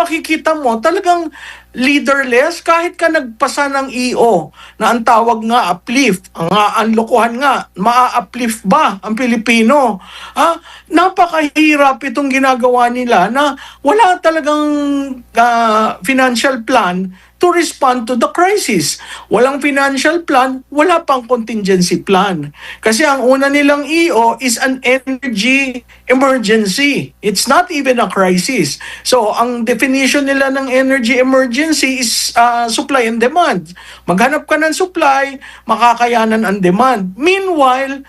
makikita mo talagang leaderless kahit ka nagpasa ng EO na ang tawag nga uplift, ang lokohan nga, maa-uplift ba ang Pilipino? Napakahirap itong ginagawa nila na wala talagang financial plan to respond to the crisis. Walang financial plan, wala pang contingency plan. Kasi ang una nilang EO is an energy emergency. It's not even a crisis. So, ang definition nila ng energy emergency is supply and demand. Maghanap ka ng supply, makakayanan ang demand. Meanwhile,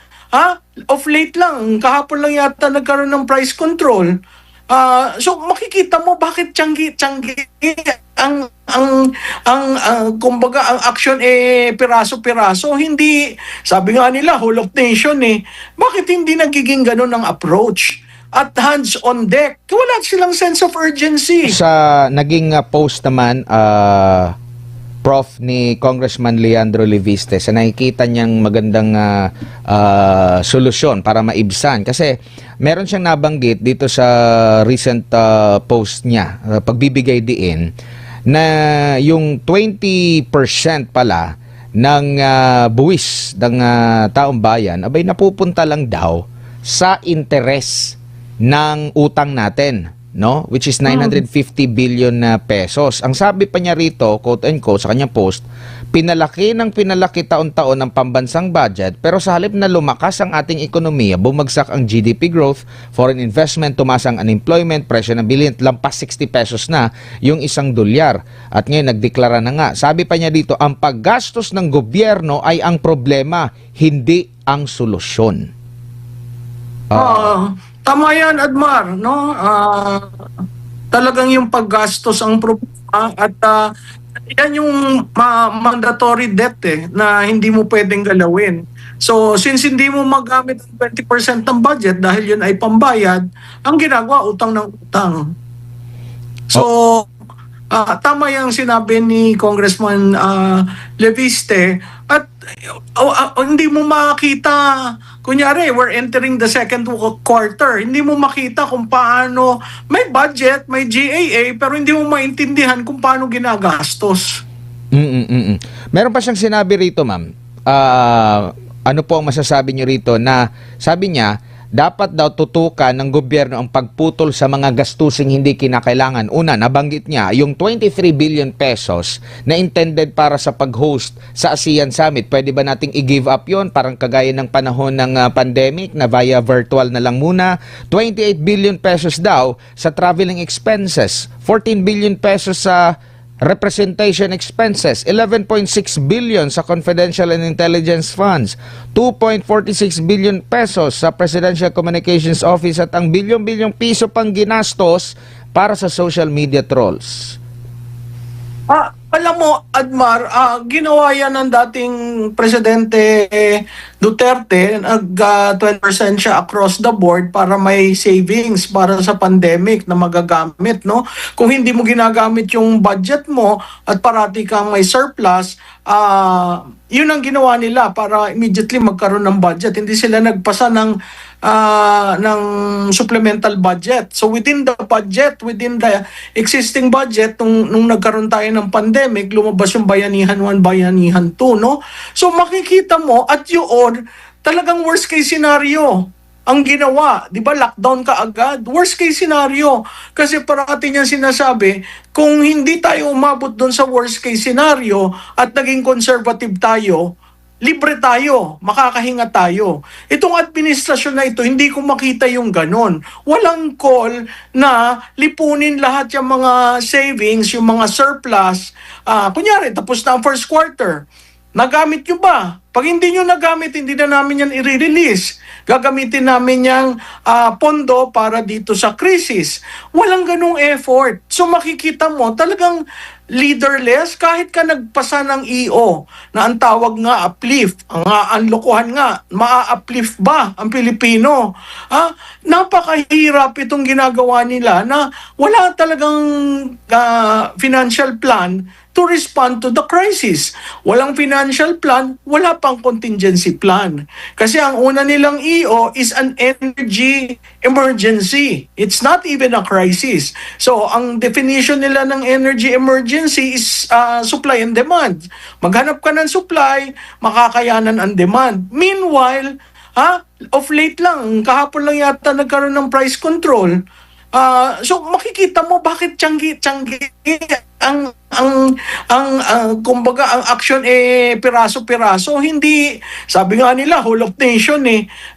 of late lang, kahapon lang yata nagkaroon ng price control. So makikita mo bakit tiyanggi kumbaga ang action piraso-piraso, hindi, sabi nga nila whole of nation bakit hindi nagiging ganun ang approach at hands on deck? Wala silang sense of urgency. Sa naging post naman Prof ni Congressman Leandro Leviste, sa nakikita niyang magandang solusyon para maibsan, kasi meron siyang nabanggit dito sa recent post niya, pagbibigay diin, na yung 20% pala ng buwis ng taong bayan abay napupunta lang daw sa interes ng utang natin, no? Which is 950 billion pesos. Ang sabi pa niya rito, quote and quote, sa kanyang post, pinalaki taon-taon ang pambansang budget, pero sa halip na lumakas ang ating ekonomiya, bumagsak ang GDP growth, foreign investment, tumaas ang unemployment, presyo ng bilihin, lampas 60 pesos na yung $1. At ngayon, nagdeklara na nga. Sabi pa niya dito, ang paggastos ng gobyerno ay ang problema, hindi ang solusyon. Tama yan, Admar, no? Talagang yung paggastos ang problema at yan yung mandatory debt na hindi mo pwedeng galawin. So, since hindi mo magamit ang 20% ng budget dahil yun ay pambayad, ang ginagawa, utang ng utang. So, tama yung sinabi ni Congressman Leviste at hindi mo makita, kunyari, we're entering the second quarter, hindi mo makita kung paano, may budget, may GAA, pero hindi mo maintindihan kung paano ginagastos. Meron pa siyang sinabi rito, ma'am. Ano po ang masasabi niyo rito na sabi niya, dapat daw tutukan ng gobyerno ang pagputol sa mga gastusing hindi kinakailangan. Una, nabanggit niya yung 23 billion pesos na intended para sa pag-host sa ASEAN Summit. Pwede ba nating i-give up yon? Parang kagaya ng panahon ng pandemic na via virtual na lang muna. 28 billion pesos daw sa traveling expenses. 14 billion pesos sa representation expenses, 11.6 billion sa confidential and intelligence funds, 2.46 billion pesos sa Presidential Communications Office at ang bilyon-bilyong piso pang ginastos para sa social media trolls. Alam mo, Admar, ginawa yan ng dating Presidente Duterte, nag 20% siya across the board para may savings para sa pandemic na magagamit, no? Kung hindi mo ginagamit yung budget mo at parati kang may surplus, yun ang ginawa nila para immediately magkaroon ng budget. Hindi sila nagpasa ng supplemental budget. So within the budget, within the existing budget, nung nagkaroon tayo ng pandemic, lumabas yung Bayanihan 1, Bayanihan 2, no? So makikita mo at yun, talagang worst case scenario ang ginawa. Di ba, lockdown ka agad? Worst case scenario. Kasi parati niya sinasabi, kung hindi tayo umabot doon sa worst case scenario at naging conservative tayo, libre tayo, makakahinga tayo. Itong administrasyon na ito, hindi ko makita yung ganon. Walang call na lipunin lahat yung mga savings, yung mga surplus. Kunyari, tapos na ang first quarter. Nagamit nyo ba? Pag hindi nyo nagamit, hindi na namin yan i-release. Gagamitin namin yung pondo para dito sa krisis. Walang ganung effort. So makikita mo, talagang leaderless kahit ka nagpasa ng EO na ang tawag nga uplift, ang lokohan nga, maa-uplift ba ang Pilipino? Napakahirap itong ginagawa nila na wala talagang financial plan to respond to the crisis. Walang financial plan, wala pang contingency plan. Kasi ang una nilang EO is an energy emergency. It's not even a crisis. So, ang definition nila ng energy emergency is supply and demand. Maghanap ka ng supply, makakayanan ang demand. Meanwhile, of late lang, kahapon lang yata nagkaroon ng price control. So makikita mo bakit tiyanggi ang kumbaga ang action piraso-piraso, hindi, sabi nga nila whole of nation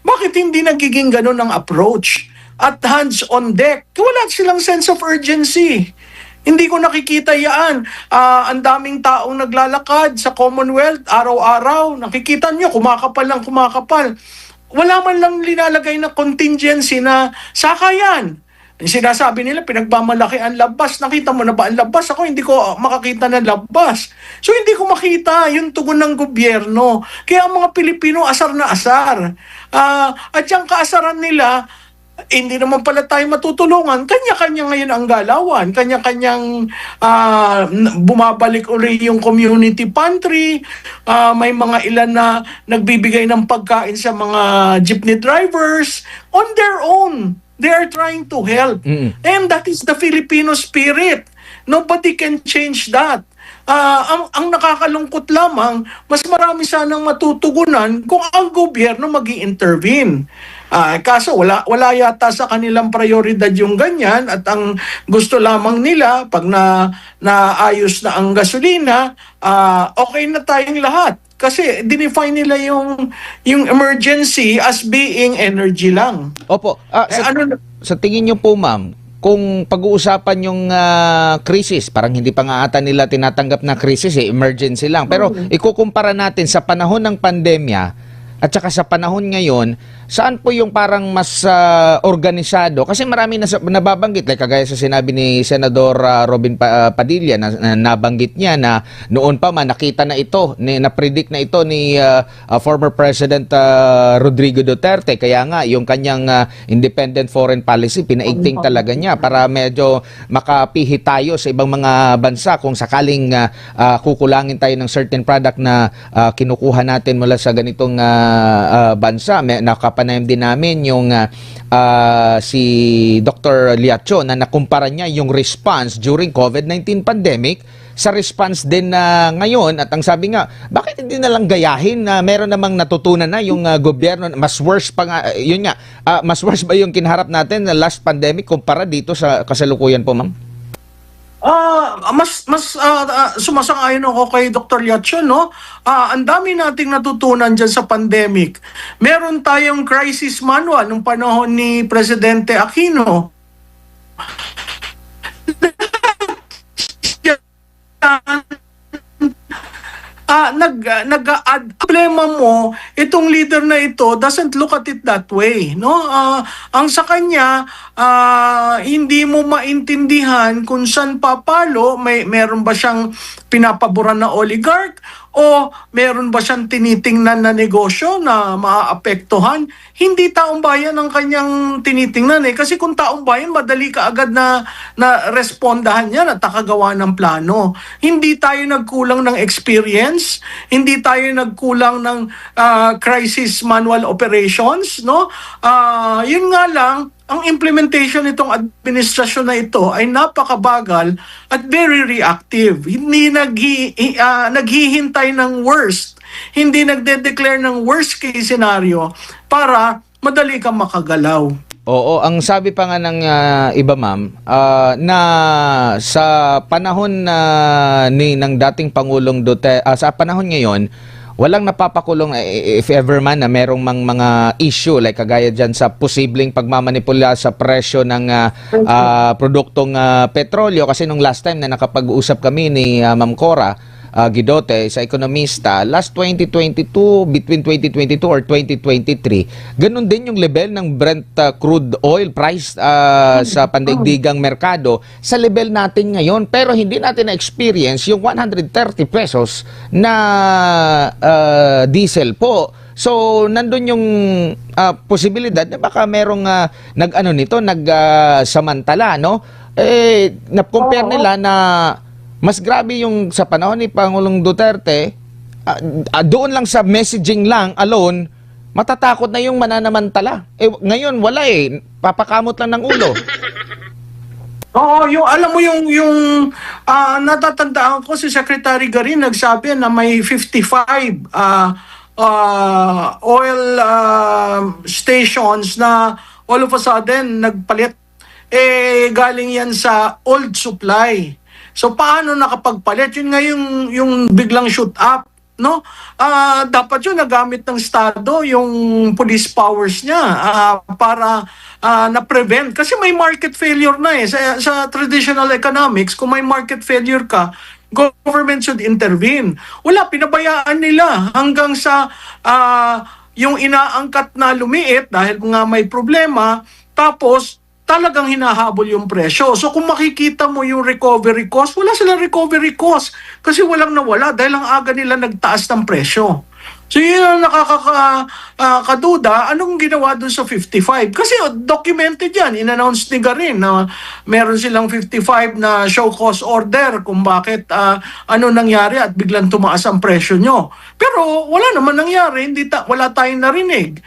bakit hindi nagiging ganun ang approach at hands on deck? Wala silang sense of urgency. Hindi ko nakikita yan. Ang daming taong naglalakad sa Commonwealth araw-araw, nakikita nyo kumakapal lang kumakapal. Wala man lang linalagay na contingency na sakayan. Sinasabi nila, pinagmamalaki ang labas. Nakita mo na ba ang labas? Ako hindi ko makakita ng labas. So hindi ko makita yung tugon ng gobyerno. Kaya ang mga Pilipino asar na asar. At yung kaasaran nila, hindi naman pala tayo matutulungan. Kanya-kanya ngayon ang galawan. Kanya-kanyang bumabalik uli yung community pantry. May mga ilan na nagbibigay ng pagkain sa mga jeepney drivers on their own. They are trying to help. And that is the Filipino spirit. Nobody can change that. Ang nakakalungkot lamang, mas marami sanang matutugunan kung ang gobyerno mag-i-intervene. Kaso wala yata sa kanilang prioridad yung ganyan, at ang gusto lamang nila pag naayos na ang gasolina, okay na tayong lahat. Kasi dinefine nila yung emergency as being energy lang. Opo. Sa tingin niyo po, ma'am, kung pag-uusapan yung crisis, parang hindi pa nga ata nila tinatanggap na crisis, emergency lang. Pero ikukumpara natin sa panahon ng pandemya at saka sa panahon ngayon, saan po yung parang mas organisado? Kasi marami na nababanggit, like kagaya sa sinabi ni Senador Robin Padilla na nabanggit niya na noon pa man nakita na ito, na-predict na ito ni former President Rodrigo Duterte. Kaya nga yung kanyang independent foreign policy, pinaigting talaga niya para medyo makapihi tayo sa ibang mga bansa kung sakaling kukulangin tayo ng certain product na kinukuha natin mula sa ganitong bansa. Nakapanayam din namin yung si Dr. Liacho na nakumpara niya yung response during COVID-19 pandemic sa response din na ngayon, at ang sabi nga, bakit hindi na lang gayahin na meron namang natutunan na yung gobyerno, mas worse pa nga, yun nga, mas worse ba yung kinaharap natin na last pandemic kumpara dito sa kasalukuyan po, ma'am? Mas sumasang-ayon ako kay Dr. Liacho, no? Ang dami nating natutunan dyan sa pandemic. Meron tayong crisis manual nung panahon ni Presidente Aquino. Problema mo, itong leader na ito doesn't look at it that way, no? Ang sa kanya, hindi mo maintindihan kung saan papalo, meron ba siyang pinapaboran na oligarch o meron ba siyang tinitingnan na negosyo na maaapektuhan. Hindi taong bayan ang kanyang tinitingnan kasi kung taong bayan, madali ka agad na respondahan niya at takagawa ng plano. Hindi tayo nagkulang ng experience, hindi tayo nagkulang ng crisis manual operations, no? Yun nga lang, ang implementation nitong administrasyon na ito ay napakabagal at very reactive. Hindi naghihintay ng worst. Hindi nagde-declare ng worst case scenario para madali kang makagalaw. Oo, ang sabi pa nga ng iba, ma'am, na sa panahon ng dating Pangulong Duterte, sa panahon ngayon, walang napapakulong if ever man na merong mga issue like kagaya dyan sa posibleng pagmamanipula sa presyo ng produktong petrolyo. Kasi nung last time na nakapag-uusap kami ni Ma'am Cora Guidote sa ekonomista, last 2022, between 2022 or 2023, ganun din yung level ng Brent crude oil price sa pandaigdigang merkado sa level natin ngayon. Pero hindi natin na-experience yung 130 pesos na diesel po. So, nandun yung posibilidad na baka merong nag-samantala, no? Na-compare nila na Mas grabe yung sa panahon ni Pangulong Duterte, doon lang sa messaging lang alone, matatakot na yung mananamantala. Ngayon wala papakamot lang ng ulo. Oo, yung alam mo natatandaan ko si Secretary Garin nagsabi na may 55 oil stations na all of a sudden nagpalit. Galing yan sa old supply. So paano nakapagpalit? Yun nga yung biglang shoot up, no? Dapat yun nagamit ng Estado yung police powers niya para na-prevent. Kasi may market failure na sa traditional economics, kung may market failure ka, government should intervene. Wala, pinabayaan nila hanggang sa yung inaangkat na lumiit dahil nga may problema, tapos talagang hinahabol yung presyo. So kung makikita mo yung recovery cost, wala silang recovery cost kasi walang nawala dahil ang aga nila nagtaas ng presyo. So yun ang nakakaduda, anong ginawa dun sa 55? Kasi documented yan, in-announce ni Garin na meron silang 55 na show cause order kung bakit ano nangyari at biglang tumaas ang presyo nyo. Pero wala naman nangyari, wala tayong narinig.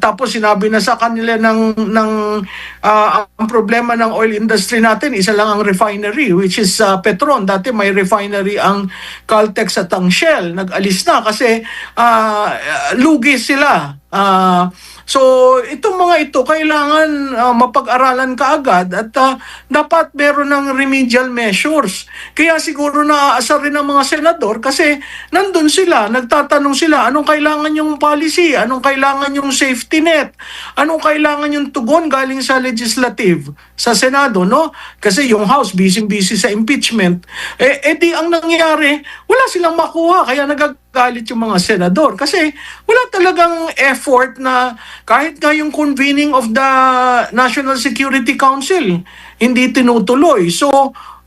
Tapos sinabi na sa kanila ang problema ng oil industry natin, isa lang ang refinery, which is Petron. Dati may refinery ang Caltex at ang Shell. Nag-alis na kasi lugi sila. So itong mga ito kailangan mapag-aralan kaagad at dapat meron ng remedial measures. Kaya siguro naaasar rin ang mga senador kasi nandun sila, nagtatanong sila anong kailangan yung policy, anong kailangan yung safety net, anong kailangan yung tugon galing sa legislative, sa Senado, no? Kasi yung House busy sa impeachment. Di ang nangyari, wala silang makuha kaya nagagalit yung mga senador kasi wala talagang effort na kahit nga yung convening of the National Security Council hindi tinutuloy. So,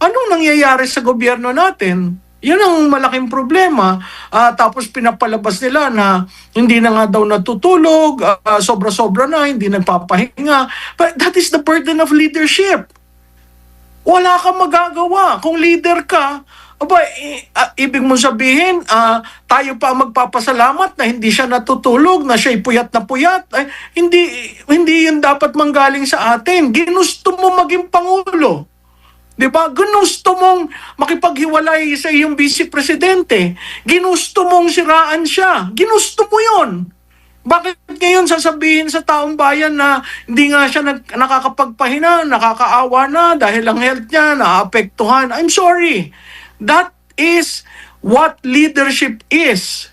anong nangyayari sa gobyerno natin? Yun ang malaking problema. Tapos pinapalabas nila na hindi na nga daw natutulog, sobra-sobra na, hindi nagpapahinga. But that is the burden of leadership. Wala kang magagawa. Kung leader ka, ibig mong sabihin, tayo pa magpapasalamat na hindi siya natutulog, na siya'y puyat na puyat. Hindi yun dapat manggaling sa atin. Ginusto mo maging Pangulo. Diba? Ginusto mong makipaghiwalay sa iyong vice presidente. Ginusto mong siraan siya. Ginusto mo yun. Bakit ngayon sasabihin sa taong bayan na hindi nga siya nakakapagpahinga, nakakaawa na dahil ang health niya naapektuhan? I'm sorry. That is what leadership is.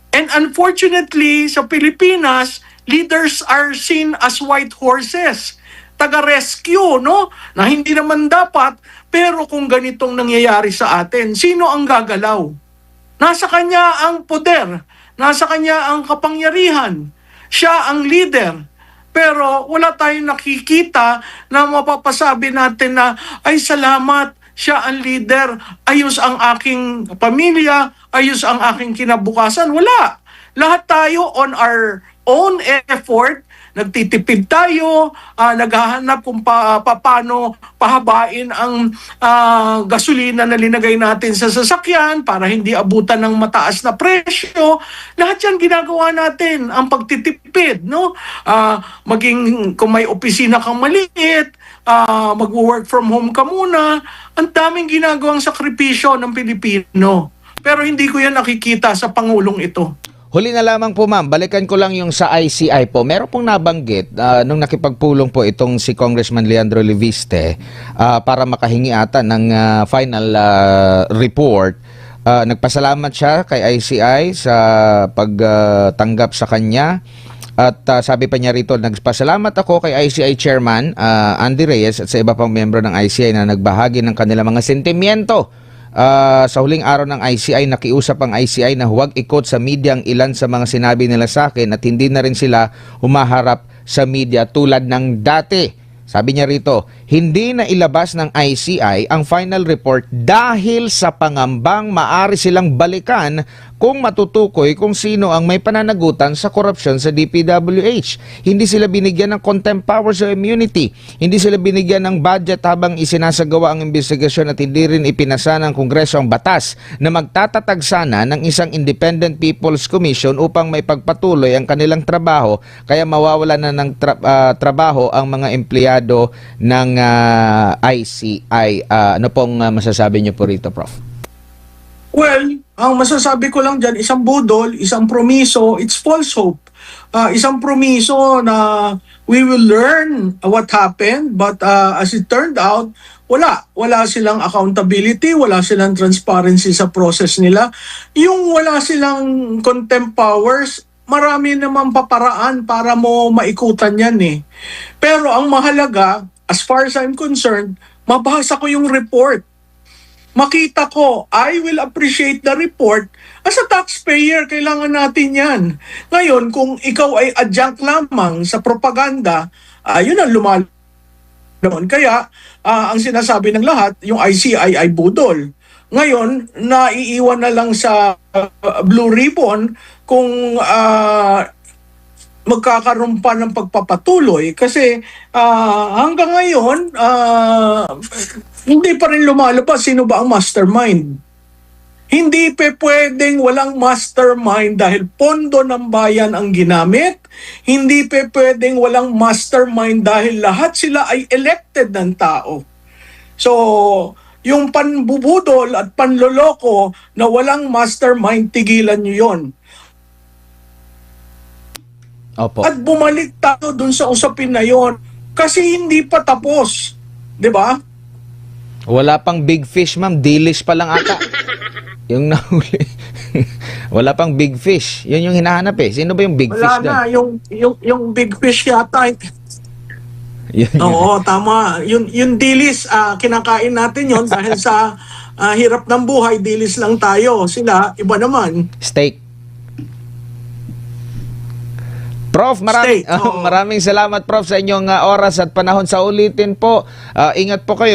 And unfortunately, sa Pilipinas, leaders are seen as white horses. Taga-rescue, no? Na hindi naman dapat, pero kung ganitong nangyayari sa atin, sino ang gagalaw? Nasa kanya ang poder, nasa kanya ang kapangyarihan, siya ang leader. Pero wala tayong nakikita na mapapasabi natin na, ay salamat, siya ang leader, ayos ang aking pamilya, ayos ang aking kinabukasan. Wala. Lahat tayo on our own effort, nagtitipid tayo, naghahanap kung paano pahabain ang gasolina na linagay natin sa sasakyan para hindi abutan ng mataas na presyo. Lahat yan ginagawa natin, ang pagtitipid, no? Maging kung may opisina kang maliit, mag-work from home ka muna, ang daming ginagawang sakripisyo ng Pilipino. Pero hindi ko yan nakikita sa Pangulong ito. Huli na lamang po ma'am, balikan ko lang yung sa ICI po. Meron pong nabanggit nung nakipagpulong po itong si Congressman Leandro Leviste para makahingi ata ng final report. Nagpasalamat siya kay ICI sa pagtanggap sa kanya. At sabi pa niya rito, nagpasalamat ako kay ICI Chairman Andy Reyes at sa iba pang miyembro ng ICI na nagbahagi ng kanilang mga sentimiento. Sa huling araw ng ICI, nakiusap ang ICI na huwag ikot sa media ang ilan sa mga sinabi nila sa akin at hindi na rin sila humaharap sa media tulad ng dati. Sabi niya rito, hindi na ilabas ng ICI ang final report dahil sa pangambang maari silang balikan kung matutukoy kung sino ang may pananagutan sa korupsyon sa DPWH. Hindi sila binigyan ng contempt powers o immunity. Hindi sila binigyan ng budget habang isinasagawa ang investigasyon at hindi rin ipinasa ng Kongreso ang batas na magtatatag sana ng isang Independent People's Commission upang may pagpatuloy ang kanilang trabaho, kaya mawawala na ng trabaho ang mga empleyado ng ICI. Ano pong masasabi niyo po rito, Prof? Well, ang masasabi ko lang dyan, isang budol, isang promiso, it's false hope. Isang promiso na we will learn what happened, but as it turned out, wala silang accountability, wala silang transparency sa process nila. Yung wala silang contempt powers, marami naman paparaan para mo maikutan yan eh. Pero ang mahalaga, as far as I'm concerned, mabasa ko yung report. Makita ko, I will appreciate the report. As a taxpayer, kailangan natin yan. Ngayon, kung ikaw ay adjunct lamang sa propaganda, yun ang lumalabas. Kaya, ang sinasabi ng lahat, yung ICI ay budol. Ngayon, naiiwan na lang sa Blue Ribbon kung magkakaroon pa ng pagpapatuloy kasi hanggang ngayon hindi pa rin lumalabas sino ba ang mastermind. Hindi pwedeng walang mastermind dahil pondo ng bayan ang ginamit. Hindi pwedeng walang mastermind dahil lahat sila ay elected ng tao. So, yung panbubudol at panloloko na walang mastermind, tigilan nyo yon. Opo. At bumalik tayo dun sa usapin na yon kasi hindi pa tapos. 'Di ba? Wala pang big fish, ma'am. Delish pa lang ata. Yung nahuli. Wala pang big fish. Yun yung hinahanap eh. Sino ba yung big fish Wala doon? na. Yung big fish yata. Yun. Oo, tama. Yung dilis, kinakain natin yon dahil sa hirap ng buhay, dilis lang tayo. Sila, iba naman. Steak. Prof, Steak, oo. maraming salamat, Prof, sa inyong oras at panahon. Sa ulitin po, ingat po kayo.